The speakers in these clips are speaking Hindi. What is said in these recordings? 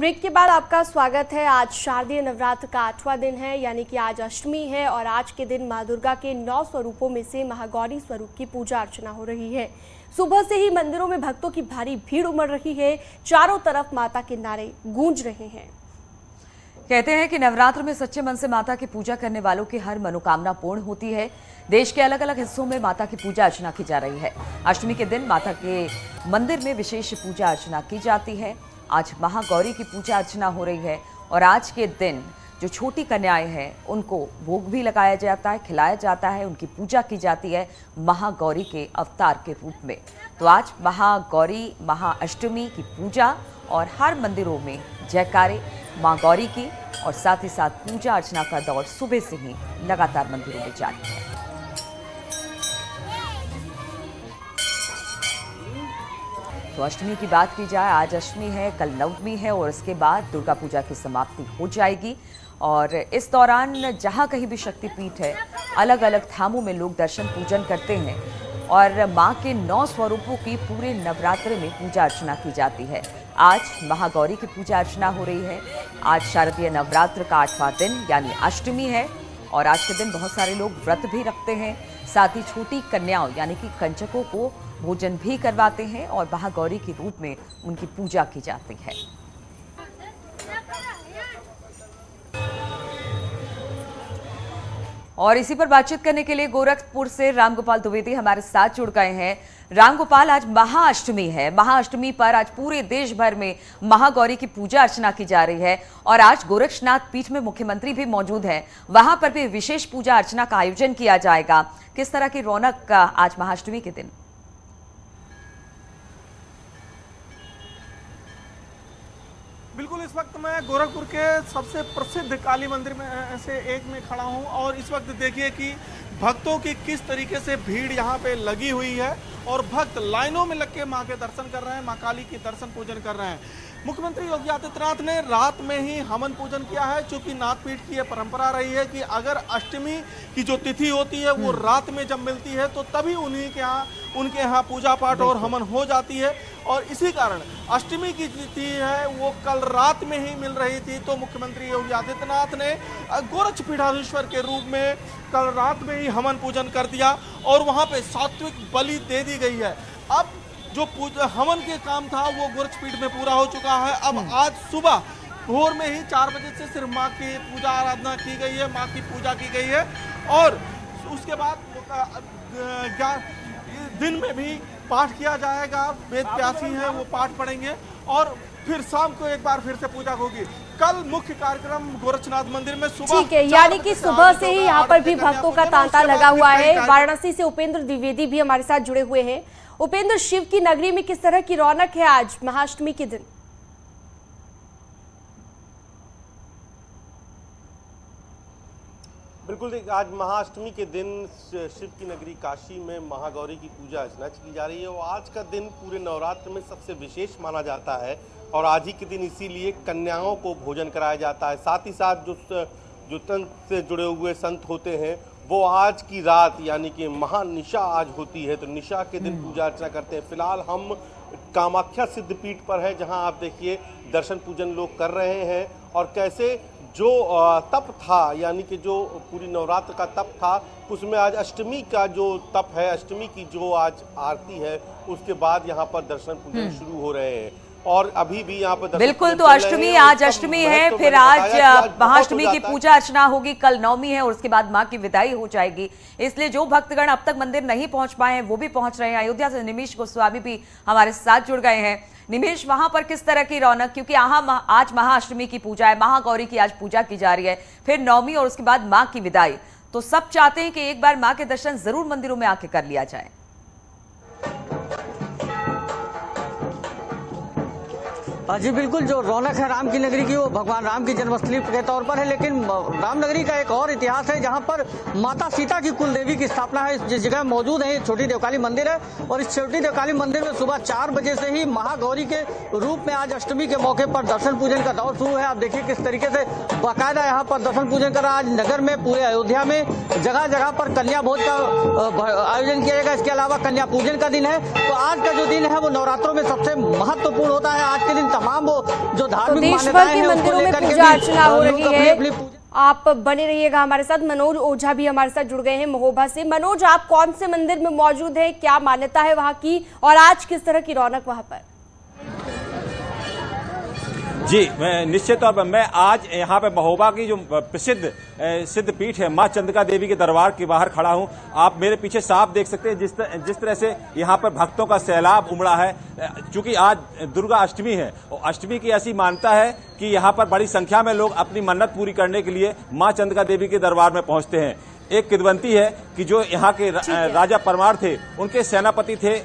ब्रेक के बाद आपका स्वागत है। आज शारदीय नवरात्र का 8वां दिन है, यानी कि आज अष्टमी है और आज के दिन मां दुर्गा के 9 स्वरूपों में से महागौरी स्वरूप की पूजा अर्चना हो रही है। सुबह से ही मंदिरों में भक्तों की भारी भीड़ उमड़ रही है। चारों तरफ माता के नारे गूंज रहे हैं। कहते हैं कि नवरात्र में सच्चे मन से माता की पूजा करने वालों की हर मनोकामना पूर्ण होती है। देश के अलग अलग हिस्सों में माता की पूजा अर्चना की जा रही है। अष्टमी के दिन माता के मंदिर में विशेष पूजा अर्चना की जाती है। आज महागौरी की पूजा अर्चना हो रही है और आज के दिन जो छोटी कन्याएं हैं उनको भोग भी लगाया जाता है, खिलाया जाता है, उनकी पूजा की जाती है महागौरी के अवतार के रूप में। तो आज महागौरी महाअष्टमी की पूजा और हर मंदिरों में जयकारे मां गौरी की और साथ ही साथ पूजा अर्चना का दौर सुबह से ही लगातार मंदिरों में जारी है। तो अष्टमी की बात की जाए, आज अष्टमी है, कल नवमी है और इसके बाद दुर्गा पूजा की समाप्ति हो जाएगी। और इस दौरान जहां कहीं भी शक्तिपीठ है, अलग अलग धामों में लोग दर्शन पूजन करते हैं और मां के 9 स्वरूपों की पूरे नवरात्र में पूजा अर्चना की जाती है। आज महागौरी की पूजा अर्चना हो रही है। आज शारदीय नवरात्र का 8वां दिन यानी अष्टमी है और आज के दिन बहुत सारे लोग व्रत भी रखते हैं। साथ ही छोटी कन्याओं यानी कि कंचकों को भोजन भी करवाते हैं और महागौरी के रूप में उनकी पूजा की जाती है। और इसी पर बातचीत करने के लिए गोरखपुर से रामगोपाल द्विवेदी हमारे साथ जुड़ गए हैं। रामगोपाल, आज महाअष्टमी है। महाअष्टमी पर आज पूरे देश भर में महागौरी की पूजा अर्चना की जा रही है और आज गोरक्षनाथ पीठ में मुख्यमंत्री भी मौजूद हैं। वहां पर भी विशेष पूजा अर्चना का आयोजन किया जाएगा। किस तरह की रौनक का आज महाअष्टमी के दिन? बिल्कुल, इस वक्त मैं गोरखपुर के सबसे प्रसिद्ध काली मंदिर में से एक में खड़ा हूं और इस वक्त देखिए कि भक्तों की किस तरीके से भीड़ यहां पे लगी हुई है और भक्त लाइनों में लग के मां के दर्शन कर रहे हैं, मां काली की दर्शन पूजन कर रहे हैं। मुख्यमंत्री योगी आदित्यनाथ ने रात में ही हवन पूजन किया है, क्योंकि नाथपीठ की यह परंपरा रही है कि अगर अष्टमी की जो तिथि होती है वो रात में जब मिलती है तो तभी उनके यहाँ पूजा पाठ और हवन हो जाती है। और इसी कारण अष्टमी की तिथि है वो कल रात में ही मिल रही थी। तो मुख्यमंत्री योगी आदित्यनाथ ने गोरक्षपीठाधीश्वर के रूप में कल रात में ही हवन पूजन कर दिया और वहाँ पे सात्विक बलि दे दी गई है। अब जो हवन के काम था वो गोरक्षपीठ में पूरा हो चुका है। अब आज सुबह भोर में ही 4 बजे से सिर्फ माँ की पूजा आराधना की गई है, माँ की पूजा की गई है और उसके बाद दिन में भी पाठ किया जाएगा। वेद व्यासी हैं वो पाठ पढ़ेंगे और फिर शाम को एक बार फिर से पूजा होगी। कल मुख्य कार्यक्रम गोरक्षनाथ मंदिर में सुबह, ठीक है, यानी कि सुबह से ही यहाँ पर भी भक्तों का तांता लगा हुआ है। वाराणसी से उपेंद्र द्विवेदी भी हमारे साथ जुड़े हुए हैं। उपेंद्र, शिव की नगरी में किस तरह की रौनक है आज महाअष्टमी के दिन? बिल्कुल, आज महाअष्टमी के दिन शिव की नगरी काशी में महागौरी की पूजा अर्चना की जा रही है और आज का दिन पूरे नवरात्र में सबसे विशेष माना जाता है और आज ही के दिन इसीलिए कन्याओं को भोजन कराया जाता है। साथ ही साथ जो तंत्र से जुड़े हुए संत होते हैं वो आज की रात यानी कि महानिशा आज होती है तो निशा के दिन पूजा अर्चना करते हैं। फिलहाल हम कामाख्या सिद्धपीठ पर है, जहां आप देखिए दर्शन पूजन लोग कर रहे हैं और कैसे जो तप था यानी कि जो पूरी नवरात्र का तप था उसमें आज अष्टमी का जो तप है, अष्टमी की जो आज आरती है उसके बाद यहाँ पर दर्शन पूजन शुरू हो रहे हैं और अभी भी यहाँ पर बिल्कुल। तो अष्टमी, आज अष्टमी है, फिर आज महाअष्टमी की पूजा अर्चना होगी, कल नवमी है और उसके बाद मां की विदाई हो जाएगी। इसलिए जो भक्तगण अब तक मंदिर नहीं पहुंच पाए हैं वो भी पहुंच रहे हैं। अयोध्या से निमिष गोस्वामी भी हमारे साथ जुड़ गए हैं। निमिष, वहां पर किस तरह की रौनक, क्योंकि आज महाअष्टमी की पूजा है, महागौरी की आज पूजा की जा रही है, फिर नवमी और उसके बाद मां की विदाई, तो सब चाहते हैं कि एक बार मां के दर्शन जरूर मंदिरों में आके कर लिया जाए। जी बिल्कुल, जो रौनक है राम की नगरी की वो भगवान राम की जन्मस्थली के तौर पर है, लेकिन रामनगरी का एक और इतिहास है जहां पर माता सीता की कुल देवी की स्थापना है। जिस जगह मौजूद है छोटी देवकाली मंदिर है और इस छोटी देवकाली मंदिर में सुबह 4 बजे से ही महागौरी के रूप में आज अष्टमी के मौके पर दर्शन पूजन का दौर शुरू है। आप देखिए किस तरीके से बाकायदा यहाँ पर दर्शन पूजन कर आज नगर में, पूरे अयोध्या में जगह जगह पर कन्या भोज का आयोजन किया जाएगा। इसके अलावा कन्या पूजन का दिन है। तो आज का जो दिन है वो नवरात्रों में सबसे महत्वपूर्ण होता है। आज के दिन तमाम वो जो तो धार्मिक देश भर मान्यताएं के हैं उसको मंदिरों में लेकर के पूजा भी अर्चना हो लोग रही अपनी है। अपनी पूजा। आप बने रहिएगा हमारे साथ। मनोज ओझा भी हमारे साथ जुड़ गए हैं महोबा से। मनोज, आप कौन से मंदिर में मौजूद हैं, क्या मान्यता है वहां की, और आज किस तरह की रौनक वहां पर? जी, मैं निश्चित तौर पर मैं आज यहाँ पे महोबा की जो प्रसिद्ध सिद्ध पीठ है मां चंद्रिका देवी के दरबार के बाहर खड़ा हूँ। आप मेरे पीछे साफ देख सकते हैं जिस तरह से यहाँ पर भक्तों का सैलाब उमड़ा है। क्योंकि आज दुर्गा अष्टमी है और अष्टमी की ऐसी मान्यता है कि यहाँ पर बड़ी संख्या में लोग अपनी मन्नत पूरी करने के लिए मां चंद्रिका देवी के दरबार में पहुंचते हैं। एक किंवदंती है कि जो यहाँ के राजा परमार थे, उनके सेनापति थे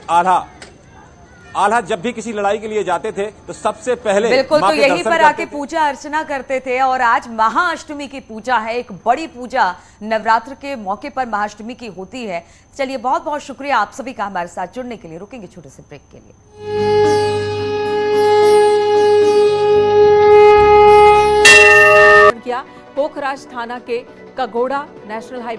आल्हा जब भी किसी लड़ाई के लिए जाते थे तो सबसे पहले बिल्कुल, मां तो के यहीं दर्शन पर करते आके थे। पूजा अर्चना करते थे। और आज महाअष्टमी की पूजा है, एक बड़ी पूजा नवरात्र के मौके पर महाअष्टमी की होती है। चलिए, बहुत बहुत शुक्रिया आप सभी का हमारे साथ जुड़ने के लिए। रुकेंगे छोटे से ब्रेक के लिए। किया पोखराज थाना के कगोड़ा नेशनल हाईवे